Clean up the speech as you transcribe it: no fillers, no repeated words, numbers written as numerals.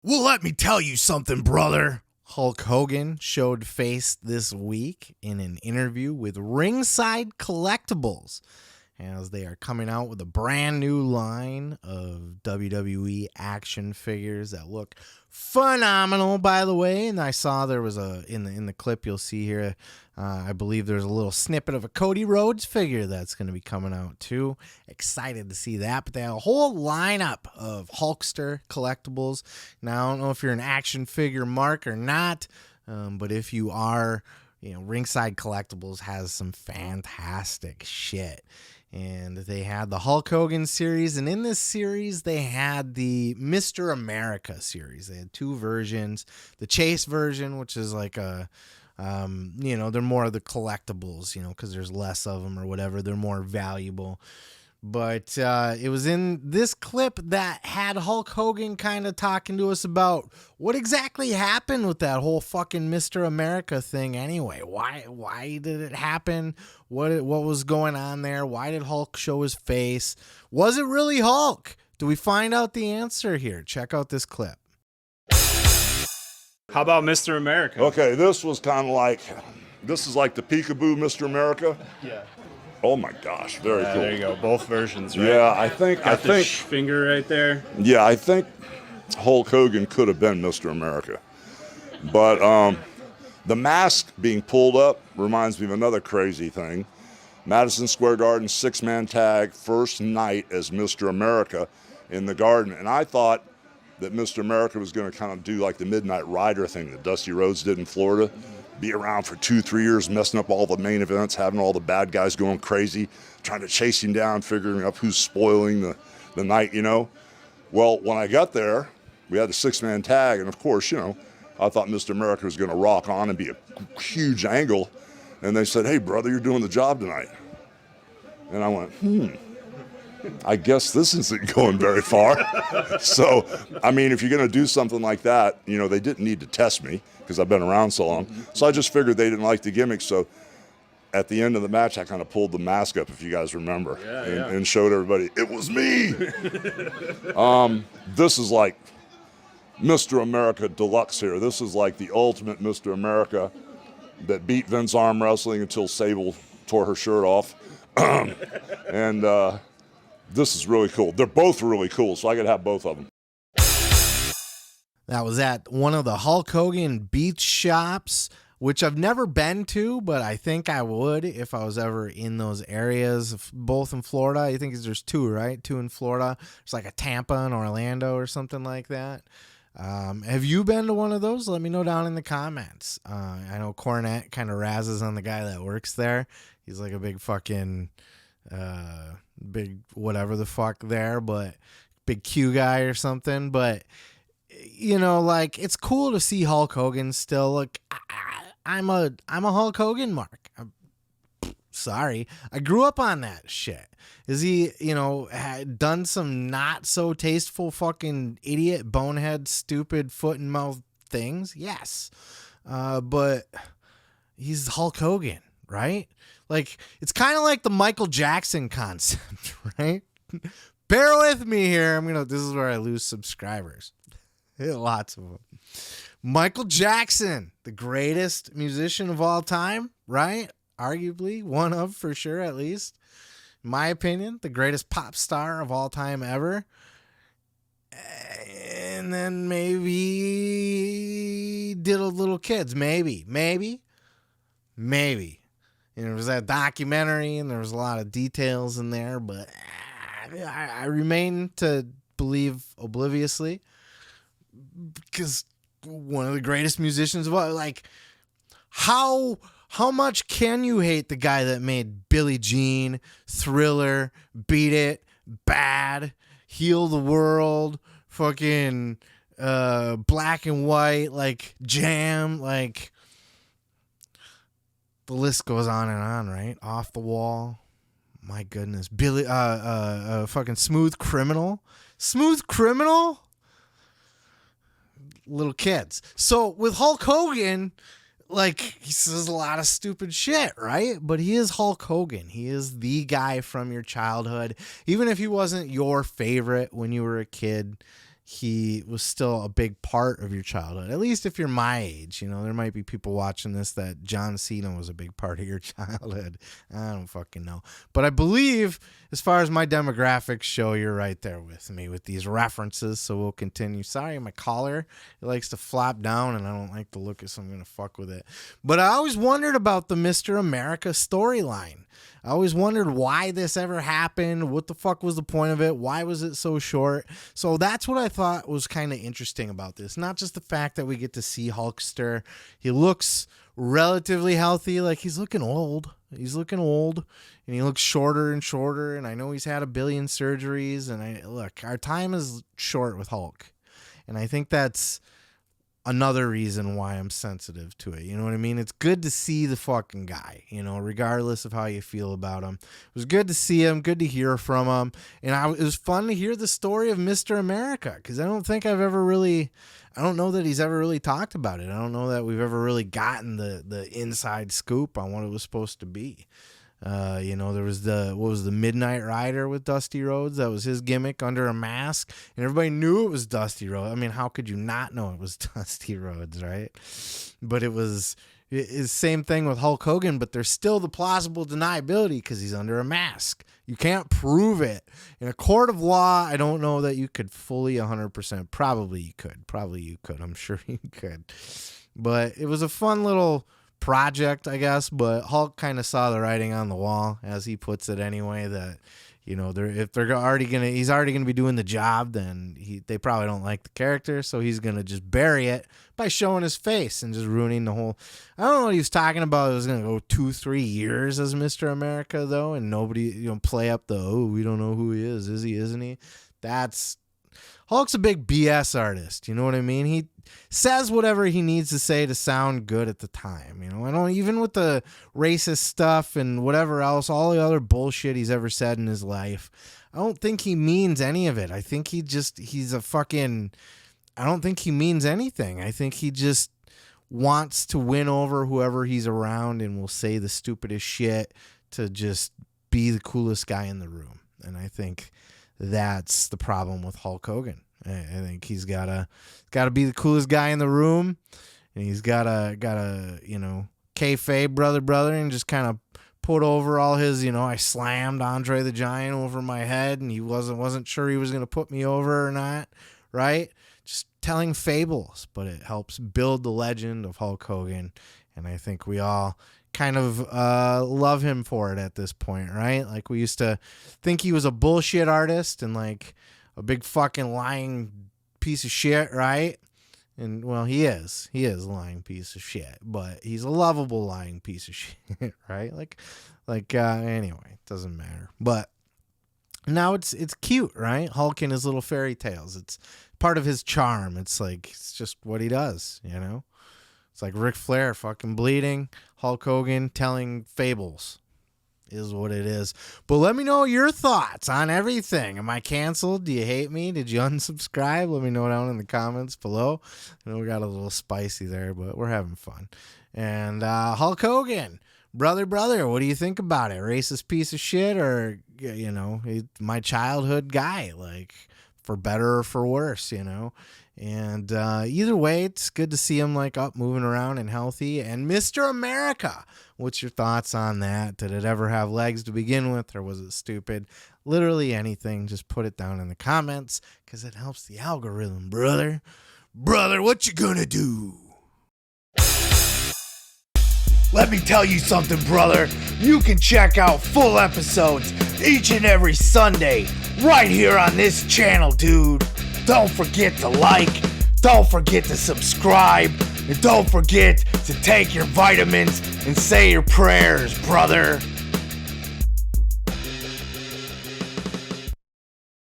Well, let me tell you something, brother. Hulk Hogan showed face this week in an interview with Ringside Collectables, as they are coming out with a brand new line of WWE action figures that look phenomenal, by the way. And I saw there was in the clip you'll see here, I believe there's a little snippet of a Cody Rhodes figure that's going to be coming out too. Excited to see that. But they have a whole lineup of Hulkster collectibles. Now, I don't know if you're an action figure mark or not, but if you are, Ringside Collectables has some fantastic shit. And they had the Hulk Hogan series, and in this series they had the Mr. America series. They had two versions. The Chase version, which is like a they're more of the collectibles, because there's less of them or whatever. They're more valuable. But it was in this clip that had Hulk Hogan kind of talking to us about what exactly happened with that whole fucking Mr. America thing anyway. Why did it happen? What was going on there? Why did Hulk show his face? Was it really Hulk? Do we find out the answer here? Check out this clip. How about Mr. America? Okay, this was kind of like, this is like the peekaboo Mr. America. Yeah. Oh my gosh, very cool. There you go, both versions, right? Yeah, I think finger right there. Yeah, I think Hulk Hogan could have been Mr. America. But the mask being pulled up reminds me of another crazy thing. Madison Square Garden 6-man tag, first night as Mr. America in the Garden. And I thought that Mr. America was going to kind of do like the Midnight Rider thing that Dusty Rhodes did in Florida. Be around for 2-3 years, messing up all the main events, having all the bad guys going crazy, trying to chase him down, figuring out who's spoiling the night, Well, when I got there, we had the 6-man tag, and of course, I thought Mr. America was going to rock on and be a huge angle. And they said, "Hey, brother, you're doing the job tonight." And I went, I guess this isn't going very far. So, I mean, if you're going to do something like that, they didn't need to test me because I've been around so long. So I just figured they didn't like the gimmick. So at the end of the match, I kind of pulled the mask up, if you guys remember, and showed everybody, it was me. This is like Mr. America Deluxe here. This is like the ultimate Mr. America that beat Vince arm wrestling until Sable tore her shirt off. And this is really cool. They're both really cool, so I could have both of them. That was at one of the Hulk Hogan beach shops, which I've never been to, but I think I would if I was ever in those areas, both in Florida. I think there's two, right? Two in Florida. There's like a Tampa and Orlando or something like that. Have you been to one of those? Let me know down in the comments. I know Cornette kind of razzes on the guy that works there. He's like a big fucking... big whatever the fuck there, but big Q guy or something. But it's cool to see Hulk Hogan still. Like I'm a Hulk Hogan mark. Sorry, I grew up on that shit. Is he had done some not so tasteful fucking idiot bonehead stupid foot and mouth things? Yes, but he's Hulk Hogan, right? Like, it's kind of like the Michael Jackson concept, right? Bear with me here. This is where I lose subscribers. Lots of them. Michael Jackson, the greatest musician of all time, right? Arguably, one of, for sure, at least. In my opinion, the greatest pop star of all time ever. And then maybe diddled little kids. Maybe. And there was that documentary, and there was a lot of details in there, but I remain to believe obliviously, because one of the greatest musicians of all, like, how much can you hate the guy that made Billie Jean, Thriller, Beat It, Bad, Heal the World, fucking Black and White, like Jam, like... The list goes on and on, right? Off the Wall. My goodness. Billy, fucking Smooth Criminal. Smooth Criminal? Little kids. So with Hulk Hogan, like, he says a lot of stupid shit, right? But he is Hulk Hogan. He is the guy from your childhood. Even if he wasn't your favorite when you were a kid, he was still a big part of your childhood. At least if you're my age, there might be people watching this that John Cena was a big part of your childhood. I don't fucking know. But I believe, as far as my demographics show, you're right there with me with these references. So we'll continue. Sorry, my collar, it likes to flop down and I don't like to look at, so I'm going to fuck with it. But I always wondered about the Mr. America storyline. I always wondered why this ever happened. What the fuck was the point of it? Why was it so short? So that's what I thought was kind of interesting about this. Not just the fact that we get to see Hulkster. He looks relatively healthy. Like he's looking old. He's looking old and he looks shorter and shorter. And I know he's had 1 billion surgeries. And look, our time is short with Hulk. And I think that's another reason why I'm sensitive to it. You know what I mean? It's good to see the fucking guy, regardless of how you feel about him. It was good to see him, good to hear from him. And it was fun to hear the story of Mr. America, because I don't know that he's ever really talked about it. I don't know that we've ever really gotten the inside scoop on what it was supposed to be. There was the Midnight Rider with Dusty Rhodes. That was his gimmick under a mask, and everybody knew it was Dusty Rhodes. I mean, how could you not know it was Dusty Rhodes, right? But it's the same thing with Hulk Hogan, but there's still the plausible deniability because he's under a mask. You can't prove it. In a court of law, I don't know that you could fully 100%. Probably you could. I'm sure you could. But it was a fun little project, I guess, but Hulk kind of saw the writing on the wall, as he puts it anyway, that if he's already gonna be doing the job, then they probably don't like the character, so he's gonna just bury it by showing his face and just ruining the whole. I don't know what he was talking about. It was gonna go 2-3 years as Mr. America though, and nobody play up we don't know who he is he, isn't he? Hulk's a big BS artist, you know what I mean? He says whatever he needs to say to sound good at the time, I don't, even with the racist stuff and whatever else, all the other bullshit he's ever said in his life, I don't think he means any of it. I think I don't think he means anything. I think he just wants to win over whoever he's around and will say the stupidest shit to just be the coolest guy in the room. And I think that's the problem with Hulk Hogan. I think he's gotta be the coolest guy in the room, and he's gotta kayfabe brother, and just kind of put over all his, I slammed Andre the Giant over my head, and he wasn't sure he was gonna put me over or not, right? Just telling fables, but it helps build the legend of Hulk Hogan, and I think we all kind of love him for it at this point, right? Like we used to think he was a bullshit artist and like a big fucking lying piece of shit, right? And well, he is a lying piece of shit, but he's a lovable lying piece of shit, right? Anyway, it doesn't matter. But now it's cute, right? Hulk and his little fairy tales. It's part of his charm. It's just what he does, It's like Ric Flair fucking bleeding, Hulk Hogan telling fables is what it is. But let me know your thoughts on everything. Am I canceled? Do you hate me? Did you unsubscribe? Let me know down in the comments below. I know we got a little spicy there, but we're having fun. And Hulk Hogan, brother, what do you think about it? Racist piece of shit, or my childhood guy, for better or for worse, And either way, it's good to see him up, moving around and healthy. And Mr. America, what's your thoughts on that? Did it ever have legs to begin with, or was it stupid? Literally anything, just put it down in the comments, because it helps the algorithm, brother. Brother, what you gonna do? Let me tell you something, brother. You can check out full episodes each and every Sunday right here on this channel, dude. Don't forget to like, don't forget to subscribe, and don't forget to take your vitamins and say your prayers, brother.